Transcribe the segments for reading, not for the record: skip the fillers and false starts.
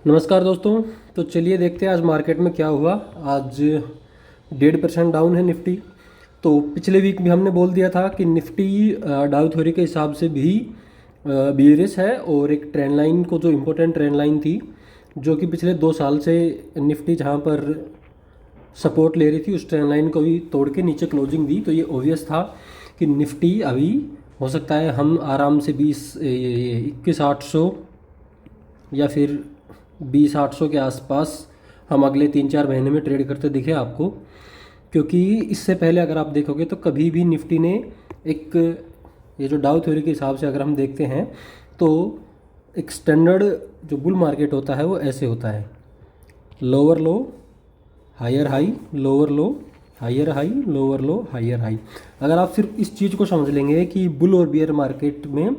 नमस्कार दोस्तों। तो चलिए देखते हैं आज मार्केट में क्या हुआ। आज 1.5% डाउन है निफ्टी। तो पिछले वीक भी हमने बोल दिया था कि निफ्टी डाउ थ्योरी के हिसाब से भी बियरिश है, और एक ट्रेंड लाइन को, जो इम्पोर्टेंट ट्रेंड लाइन थी, जो कि पिछले 2 साल से निफ्टी जहाँ पर सपोर्ट ले रही थी, उस ट्रेंड लाइन को भी तोड़ के नीचे क्लोजिंग दी। तो ये ऑब्वियस था कि निफ्टी अभी हो सकता है हम आराम से 21,800 या फिर 20,800 के आसपास हम अगले 3-4 महीने में ट्रेड करते दिखे आपको। क्योंकि इससे पहले अगर आप देखोगे तो कभी भी निफ्टी ने एक, ये जो डाउ थ्योरी के हिसाब से अगर हम देखते हैं तो एक स्टैंडर्ड जो बुल मार्केट होता है वो ऐसे होता है: lower low, higher high, lower low, higher high, lower low, higher high. अगर आप सिर्फ इस चीज़ को समझ लेंगे कि बुल और बियर मार्केट में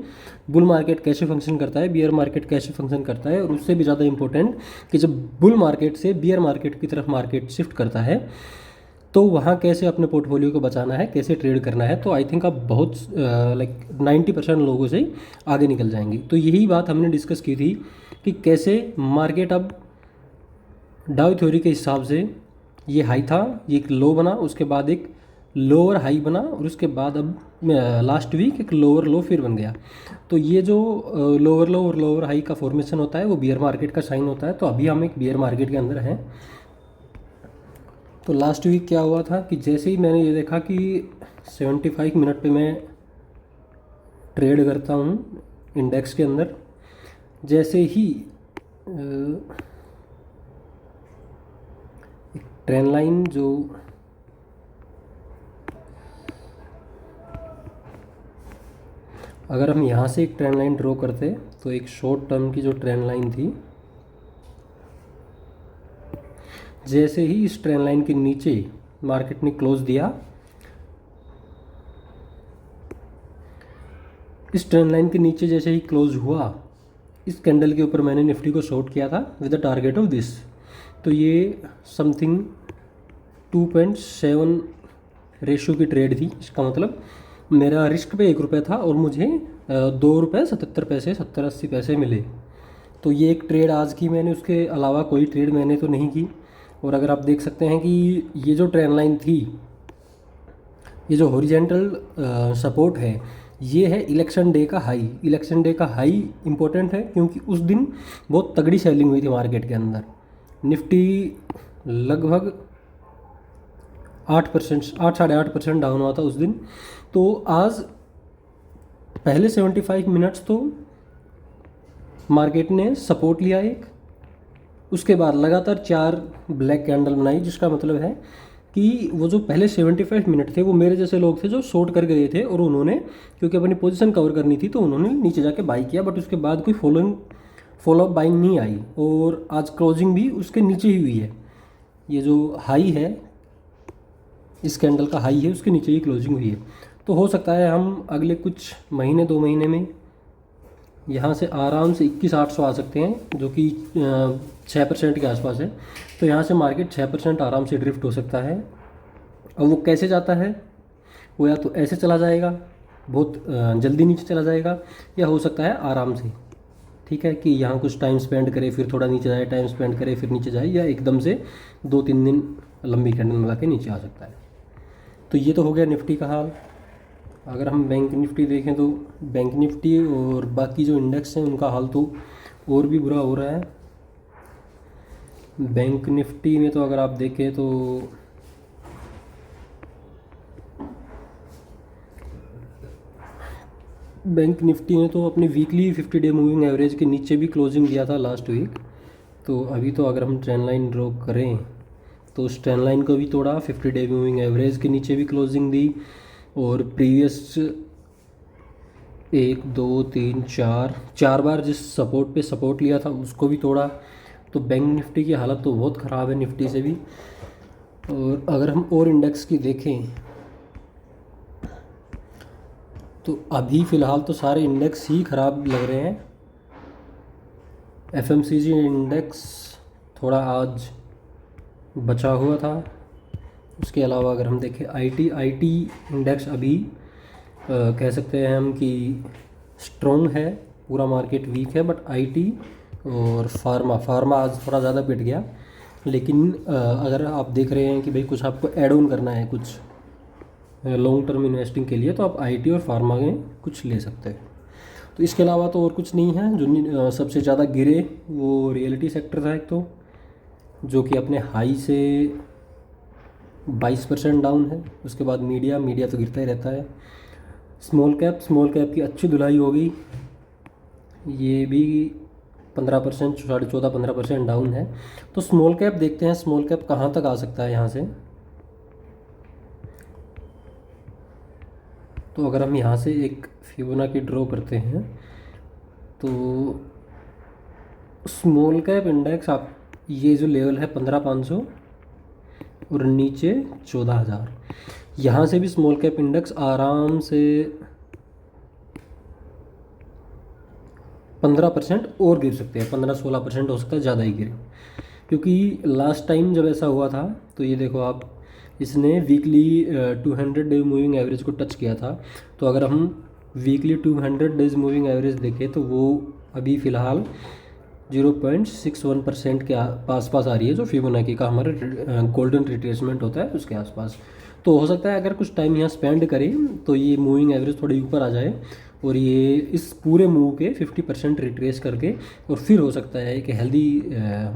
बुल मार्केट कैसे फंक्शन करता है, बियर मार्केट कैसे फंक्शन करता है, और उससे भी ज़्यादा इंपॉर्टेंट कि जब बुल मार्केट से बियर मार्केट की तरफ मार्केट शिफ्ट करता है तो वहाँ कैसे अपने पोर्टफोलियो को बचाना है, कैसे ट्रेड करना है, तो आई थिंक आप बहुत लाइक 90% लोगों से आगे निकल जाएंगे। तो यही बात हमने डिस्कस की थी कि कैसे मार्केट अब डाउ थ्योरी के हिसाब से, ये हाई था, ये एक लो बना, उसके बाद एक लोअर हाई बना, और उसके बाद अब लास्ट वीक एक लोअर लो फिर बन गया। तो ये जो लोअर लो और लोअर हाई का फॉर्मेशन होता है वो बियर मार्केट का साइन होता है। तो अभी हम एक बियर मार्केट के अंदर हैं। तो लास्ट वीक क्या हुआ था कि जैसे ही मैंने ये देखा कि 75 मिनट पे मैं ट्रेड करता हूँ इंडेक्स के अंदर, जैसे ही ट्रेंड लाइन जो अगर हम यहाँ से एक ट्रेंड लाइन ड्रॉ करते तो एक शॉर्ट टर्म की जो ट्रेंड लाइन थी, जैसे ही इस ट्रेंड लाइन के नीचे मार्केट ने क्लोज दिया, इस ट्रेंड लाइन के नीचे जैसे ही क्लोज हुआ, इस कैंडल के ऊपर मैंने निफ्टी को शॉर्ट किया था with the target of this. तो ये समथिंग 2.7 रेशो की ट्रेड थी। इसका मतलब मेरा रिस्क पे 1 रुपये था और मुझे 2 रुपये 77 पैसे 70-80 पैसे मिले। तो ये एक ट्रेड आज की मैंने, उसके अलावा कोई ट्रेड मैंने तो नहीं की। और अगर आप देख सकते हैं कि ये जो ट्रेंड लाइन थी, ये जो हॉरिजेंटल सपोर्ट है, ये है इलेक्शन डे का हाई। इलेक्शन डे का हाई इंपॉर्टेंट है क्योंकि उस दिन बहुत तगड़ी सेलिंग हुई थी मार्केट के अंदर। निफ्टी लगभग 8%, 8-8.5% डाउन हुआ था उस दिन। तो आज पहले 75 मिनट्स तो मार्केट ने सपोर्ट लिया एक, उसके बाद लगातार 4 ब्लैक कैंडल बनाई, जिसका मतलब है कि वो जो पहले 75 मिनट थे वो मेरे जैसे लोग थे जो शॉर्ट कर गए थे, और उन्होंने क्योंकि अपनी पोजीशन कवर करनी थी तो उन्होंने नीचे जाके बाई किया। बट उसके बाद कोई फॉलोअप बाइंग नहीं आई, और आज क्लोजिंग भी उसके नीचे ही हुई है। ये जो हाई है, इस कैंडल का हाई है, उसके नीचे ही क्लोजिंग हुई है। तो हो सकता है हम अगले कुछ महीने 2 महीने में यहाँ से आराम से 21,800 आ सकते हैं, जो कि 6% के आसपास है। तो यहाँ से मार्केट 6% आराम से ड्रिफ्ट हो सकता है। अब वो कैसे जाता है, वो या तो ऐसे चला जाएगा, बहुत जल्दी नीचे चला जाएगा, या हो सकता है आराम से, ठीक है, कि यहाँ कुछ टाइम स्पेंड करे, फिर थोड़ा नीचे जाए, टाइम स्पेंड करे, फिर नीचे जाए, या एकदम से 2-3 दिन लंबी कैंडल लगा के नीचे आ सकता है। तो ये तो हो गया निफ्टी का हाल। अगर हम बैंक निफ्टी देखें तो बैंक निफ्टी और बाकी जो इंडेक्स हैं उनका हाल तो और भी बुरा हो रहा है। बैंक निफ्टी में तो अगर आप देखें तो बैंक निफ्टी ने तो अपनी वीकली 50 डे मूविंग एवरेज के नीचे भी क्लोजिंग दिया था लास्ट वीक। तो अभी तो अगर हम ट्रेंड लाइन ड्रॉ करें तो उस ट्रेंड लाइन को भी तोड़ा, 50 डे मूविंग एवरेज के नीचे भी क्लोजिंग दी, और प्रीवियस 1 2 3 4 बार जिस सपोर्ट पे सपोर्ट लिया था उसको भी तोड़ा। तो बैंक निफ्टी की हालत तो बहुत ख़राब है निफ्टी से भी। और अगर हम और इंडेक्स की देखें तो अभी फ़िलहाल तो सारे इंडेक्स ही ख़राब लग रहे हैं। एफएमसीजी इंडेक्स थोड़ा आज बचा हुआ था। उसके अलावा अगर हम देखें आईटी इंडेक्स अभी कह सकते हैं हम कि स्ट्रॉन्ग है, पूरा मार्केट वीक है, बट आईटी और फार्मा आज थोड़ा ज़्यादा पिट गया, लेकिन अगर आप देख रहे हैं कि भाई कुछ आपको ऐड ऑन करना है कुछ लॉन्ग टर्म इन्वेस्टिंग के लिए, तो आप आईटी और फार्मा में कुछ ले सकते हैं। तो इसके अलावा तो और कुछ नहीं है। जो सबसे ज़्यादा गिरे वो रियलिटी सेक्टर था एक तो, जो कि अपने हाई से 22% डाउन है। उसके बाद मीडिया तो गिरता ही रहता है। स्मॉल कैप की अच्छी धुलाई हो गई, ये भी 15%, 14.5-15% डाउन है। तो स्मॉल कैप देखते हैं, स्मॉल कैप कहाँ तक आ सकता है यहाँ से। तो अगर हम यहाँ से एक फिबोनाची ड्रॉ करते हैं तो स्मॉल कैप इंडेक्स आप ये जो लेवल है 15,500 और नीचे 14,000, यहाँ से भी स्मॉल कैप इंडेक्स आराम से 15% और गिर सकते हैं। 15-16% हो सकता है, ज़्यादा ही गिरे, क्योंकि लास्ट टाइम जब ऐसा हुआ था तो ये देखो आप, इसने वीकली 200 डे मूविंग एवरेज को टच किया था। तो अगर हम वीकली 200 डेज मूविंग एवरेज देखें तो वो अभी फ़िलहाल 0.61% के आसपास आ रही है, जो फिबोनाची का हमारा गोल्डन रिट्रेसमेंट होता है उसके आसपास। तो हो सकता है अगर कुछ टाइम यहाँ स्पेंड करें तो ये मूविंग एवरेज थोड़ी ऊपर आ जाए और ये इस पूरे मूव के 50% रिट्रेस करके, और फिर हो सकता है कि हेल्दी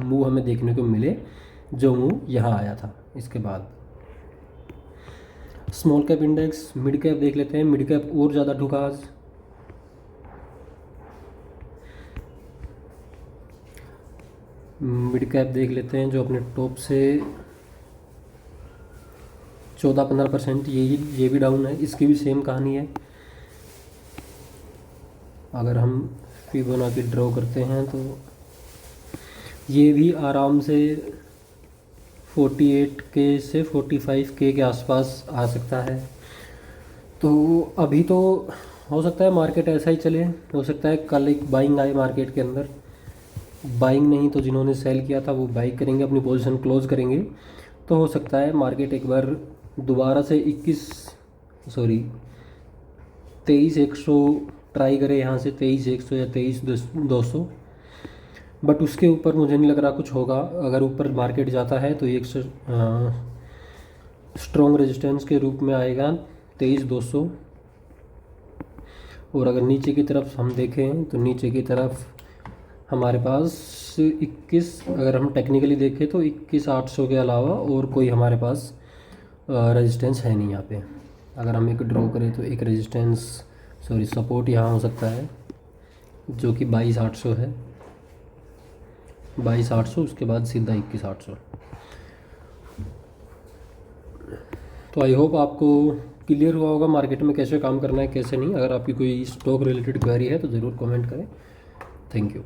मूव हमें देखने को मिले, जो मूव यहाँ आया था। इसके बाद small cap index, mid cap देख लेते हैं। मिड कैप और ज़्यादा ठुका आज। मिड कैप देख लेते हैं, जो अपने टॉप से 14-15%, ये भी डाउन है। इसकी भी सेम कहानी है। अगर हम फिबोनाची ड्रॉ करते हैं तो ये भी आराम से 48K से 45K के आसपास आ सकता है। तो अभी तो हो सकता है मार्केट ऐसा ही चले, हो सकता है कल एक बाइंग आए मार्केट के अंदर। बाइंग नहीं तो जिन्होंने सेल किया था वो बाई करेंगे, अपनी पोजीशन क्लोज करेंगे। तो हो सकता है मार्केट एक बार दोबारा से 23,100 ट्राई करे, यहाँ से 23,100 या 23,200, बट उसके ऊपर मुझे नहीं लग रहा कुछ होगा। अगर ऊपर मार्केट जाता है तो एक स्ट्रॉन्ग रेजिस्टेंस के रूप में आएगा 23,200। और अगर नीचे की तरफ हम देखें तो नीचे की तरफ हमारे पास 21, अगर हम टेक्निकली देखें तो 21,800 के अलावा और कोई हमारे पास रेजिस्टेंस है नहीं यहाँ पे। अगर हम एक ड्रॉ करें तो एक सपोर्ट यहाँ हो सकता है, जो कि 22,800 है। 22,800, उसके बाद सीधा 21,800। तो आई होप आपको क्लियर हुआ होगा मार्केट में कैसे काम करना है, कैसे नहीं। अगर आपकी कोई स्टॉक रिलेटेड क्वेरी है तो ज़रूर कमेंट करें। Thank you.